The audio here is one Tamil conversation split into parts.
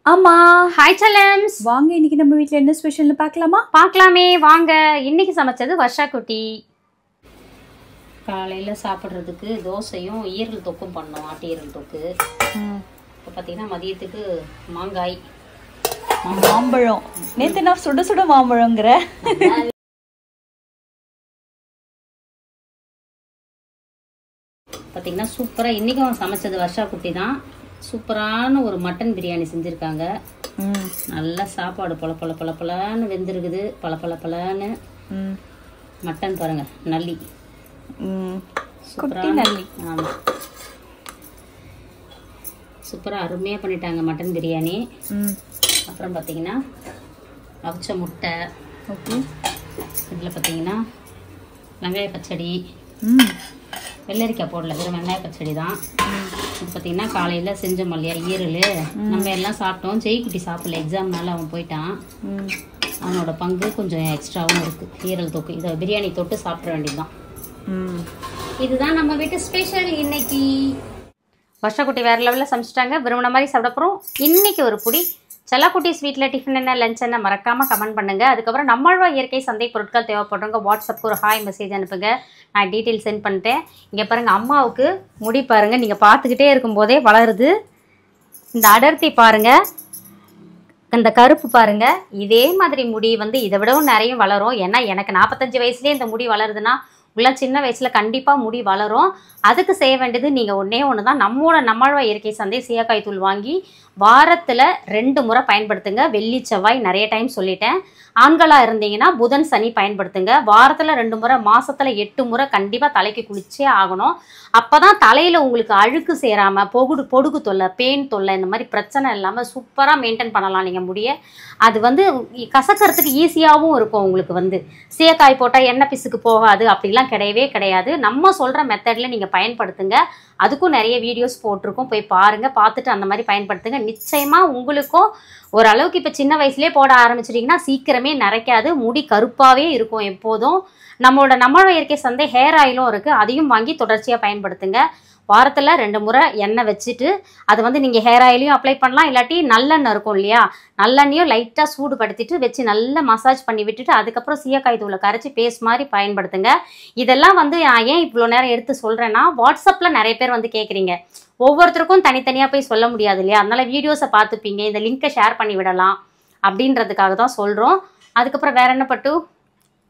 ஆமா. ஹாய் செல்லம்ஸ். வாங்க இன்னைக்கு நம்ம வீட்ல என்ன ஸ்பெஷல்னு பார்க்கலாமா? பார்க்கலாமே வாங்க. இன்னைக்கு சமைச்சது வர்ஷா குட்டி. காலையில் சாப்பிட்றதுக்கு தோசையும் ஈரல் தொக்கும் பண்ணோம், ஆட்டு ஈரல் தொக்கு. இப்போ பார்த்தீங்கன்னா மதியத்துக்கு மாங்காய் மாம்பழம். நேற்று நான் சுட சுட மாம்பழங்கிற பார்த்தீங்கன்னா சூப்பராக இன்றைக்கும் சமைச்சது வர்ஷா குட்டி தான். சூப்பரான ஒரு மட்டன் பிரியாணி செஞ்சுருக்காங்க. நல்லா சாப்பாடு பல பல பல பலன்னு வெந்திருக்குது. பல பல பலன்னு மட்டன் பாருங்க, நல்லி நல்லி. ஆமாம், சூப்பராக அருமையாக பண்ணிட்டாங்க மட்டன் பிரியாணி. அப்புறம் பார்த்தீங்கன்னா அவிச்ச முட்டை. ஓகே. இதில் பார்த்தீங்கன்னா வெங்காய பச்சடி, வெள்ளரிக்காய் போடல, வெறும் வெங்காய பச்சடி தான். இது பார்த்தீங்கன்னா காலையில் செஞ்சோம் இல்லையா ஈரல், நம்ம எல்லாம் சாப்பிட்டோம். ஜெய்குட்டி சாப்பிடல, எக்ஸாம்னால அவன் போயிட்டான். அவனோட பங்கு கொஞ்சம் எக்ஸ்ட்ராவும் இருக்குது. ஈரல் தொக்கு இதை பிரியாணி தொட்டு சாப்பிட வேண்டியதுதான். இதுதான் நம்ம வீட்டு ஸ்பெஷல் இன்னைக்கு. வருஷக்குட்டி வேறு லெவலில் சமைச்சிட்டாங்க. விரும்பின மாதிரி சாப்பிட போகிறோம். இன்னைக்கு ஒரு புடி செல்லக்குட்டி ஸ்வீட்டில் டிஃபன் என்ன லஞ்ச் என்ன மறக்காமல் கமெண்ட் பண்ணுங்கள். அதுக்கப்புறம் நம்மளோட இயற்கை சந்தை பொருட்கள் தேவைப்படுறவங்க வாட்ஸ்அப்புக்கு ஒரு ஹாய் மெசேஜ் அனுப்புங்க. நான் டீட்டெயில் சென்ட் பண்ணிட்டேன். இங்கே பாருங்கள், அம்மாவுக்கு முடி பாருங்கள், நீங்கள் பார்த்துக்கிட்டே இருக்கும்போதே வளருது. இந்த அடர்த்தி பாருங்கள், இந்த கருப்பு பாருங்கள். இதே மாதிரி முடி வந்து இதை விடவும் நிறைய வளரும். ஏன்னா எனக்கு 45 வயசுலேயே இந்த முடி வளருதுன்னா உள்ள சின்ன வயசில் கண்டிப்பாக முடி வளரும். அதுக்கு செய்ய வேண்டியது நீங்கள் ஒன்றே ஒன்று தான். நம்மளோட இயற்கை சந்தை சீயக்காய் தூள் வாங்கி வாரத்தில் 2 முறை பயன்படுத்துங்க. வெள்ளி செவ்வாய் நிறைய டைம் சொல்லிட்டேன். ஆண்களாக இருந்தீங்கன்னா புதன் சனி பயன்படுத்துங்க. வாரத்தில் 2 முறை, மாதத்தில் 8 முறை கண்டிப்பாக தலைக்கு குளிச்சே ஆகணும். அப்போ தான் தலையில் உங்களுக்கு அழுக்கு சேராமல் பொடுகு தொல்லை, பெயின் தொல்லை, இந்த மாதிரி பிரச்சனை இல்லாமல் சூப்பராக மெயின்டைன் பண்ணலாம் நீங்கள் முடிய. அது வந்து கசக்கிறதுக்கு ஈஸியாகவும் இருக்கும். உங்களுக்கு வந்து சீயக்காய் போட்டால் எண்ணெய் பிசுக்கு போகாது அப்படிலாம் கிடையவே கிடையாது. நம்ம சொல்கிற மெத்தடில் நீங்கள் பயன்படுத்துங்க. அதுக்கும் நிறைய வீடியோஸ் போட்டிருக்கோம், போய் பாருங்கள். பார்த்துட்டு அந்த மாதிரி பயன்படுத்துங்க. நிச்சயமாக உங்களுக்கும் ஓரளவுக்கு இப்போ சின்ன வயசுலேயே போட ஆரம்பிச்சிட்டிங்கன்னா சீக்கிரமே நரைக்காது, முடி கருப்பாகவே இருக்கும் எப்போதும். நம்மளோட இயற்கை சந்தை ஹேர் ஆயிலும் இருக்குது, அதையும் வாங்கி தொடர்ச்சியாக பயன்படுத்துங்க. வாரத்தில் 2 முறை எண்ணெய் வச்சுட்டு அது வந்து நீங்கள் ஹேர் ஆயிலையும் அப்ளை பண்ணலாம். இல்லாட்டி நல்லெண்ணெய் இருக்கும் இல்லையா, நல்லெண்ணையும் லைட்டாக சூடுபடுத்திட்டு வச்சு நல்லா மசாஜ் பண்ணி விட்டுட்டு அதுக்கப்புறம் சீயக்காய் தூளை கரைச்சி பேஸ்ட் மாதிரி பயன்படுத்துங்க. இதெல்லாம் வந்து ஏன் இவ்வளோ நேரம் எடுத்து சொல்கிறேன்னா, வாட்ஸ்அப்பில் நிறைய பேர் வந்து கேட்குறீங்க. ஒவ்வொருத்தருக்கும் தனித்தனியாக போய் சொல்ல முடியாது இல்லையா, அதனால் வீடியோஸை பார்த்துப்பீங்க, இந்த லிங்க்கை ஷேர் பண்ணி விடலாம் அப்படின்றதுக்காக தான் சொல்கிறோம். அதுக்கப்புறம் வேற என்ன பட்டு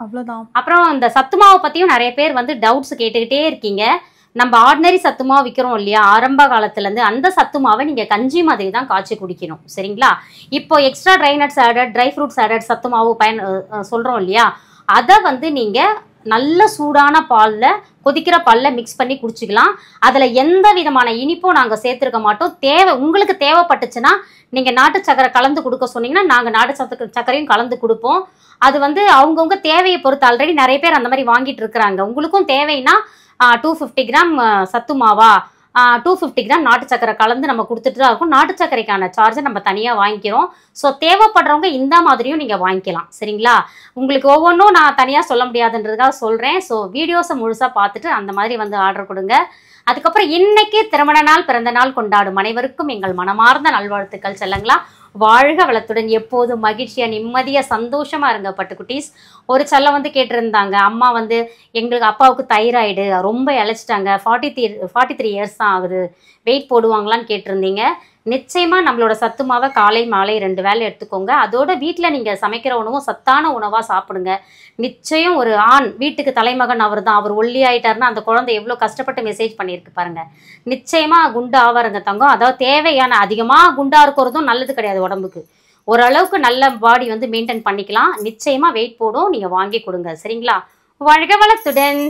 அவ்வளோதான். அப்புறம் இந்த சத்து மாவை பற்றியும் நிறைய பேர் வந்து டவுட்ஸ் கேட்டுக்கிட்டே இருக்கீங்க. நம்ம ஆர்டினரி சத்து மாவு விற்கிறோம் இல்லையா, ஆரம்ப காலத்துலேருந்து அந்த சத்து மாவை நீங்கள் கஞ்சி மாதிரி தான் காய்ச்சி குடிக்கணும், சரிங்களா? இப்போ extra dry nuts added, dry fruits added சத்து மாவு சொல்கிறோம் இல்லையா, அதை வந்து நீங்கள் நல்ல சூடான பாலில், கொதிக்கிற பாலில் மிக்ஸ் பண்ணி குடிச்சிக்கலாம். அதில் எந்த விதமான இனிப்பும் நாங்கள் சேர்த்துருக்க மாட்டோம். உங்களுக்கு தேவைப்பட்டுச்சுன்னா நீங்கள் நாட்டு சக்கரை கலந்து கொடுக்க சொன்னீங்கன்னா நாங்கள் நாட்டு சக்கரையும் கலந்து கொடுப்போம். அது வந்து அவங்கவுங்க தேவையை பொறுத்து. ஆல்ரெடி நிறைய பேர் அந்த மாதிரி வாங்கிட்டு இருக்கிறாங்க. உங்களுக்கும் தேவைன்னா 250 கிராம் சத்து மாவா, 250 கிராம் நாட்டு சக்கரை கலந்து நம்ம கொடுத்துட்டு தான் இருக்கும். நாட்டு சக்கரைக்கான சார்ஜை நம்ம தனியாக வாங்கிக்கிறோம். ஸோ தேவைப்படுறவங்க இந்த மாதிரியும் நீங்கள் வாங்கிக்கலாம், சரிங்களா? உங்களுக்கு ஒவ்வொன்றும் நான் தனியாக சொல்ல முடியாதுன்றதுக்காக சொல்கிறேன். ஸோ வீடியோஸை முழுசாக பார்த்துட்டு அந்த மாதிரி வந்து ஆர்டர் கொடுங்க. அதுக்கப்புறம் இன்னைக்கு திருமண நாள், பிறந்த நாள் கொண்டாடும் அனைவருக்கும் எங்கள் மனமார்ந்த நல்வாழ்த்துக்கள் செல்லங்களா. வாழ்க வளத்துடன் எப்போதும் மகிழ்ச்சியாக நிம்மதியாக சந்தோஷமாக இருங்க பட்டுக்குட்டீஸ். ஒரு செல்லம் வந்து கேட்டிருந்தாங்க, அம்மா வந்து எங்களுக்கு அப்பாவுக்கு தைராய்டு ரொம்ப இழைச்சிட்டாங்க, 43 இயர்ஸ் தான் ஆகுது, வெயிட் போடுவாங்களான்னு கேட்டிருந்தீங்க. நிச்சயமாக நம்மளோட சத்து மாவை காலை மாலை 2 வேளை எடுத்துக்கோங்க. அதோட வீட்டில் நீங்கள் சமைக்கிற உணவும் சத்தான உணவாக சாப்பிடுங்க. நிச்சயம் ஒரு ஆண் வீட்டுக்கு தலைமகன் அவர் தான். அவர் ஒல்லி ஆகிட்டாருன்னா அந்த குழந்தை எவ்வளோ கஷ்டப்பட்டு மெசேஜ் பண்ணியிருக்கு பாருங்கள். நிச்சயமாக குண்டு ஆவாருங்க தங்கம். அதாவது தேவையான அதிகமாக குண்டாக இருக்கிறதும் நல்லது கிடையாது உடம்புக்கு. ஓரளவுக்கு நல்ல பாடி வந்து மெயின்டைன் பண்ணிக்கலாம். நிச்சயமாக வெயிட் போடும், நீங்கள் வாங்கி கொடுங்க, சரிங்களா? வாழ்க வளத்துடன்.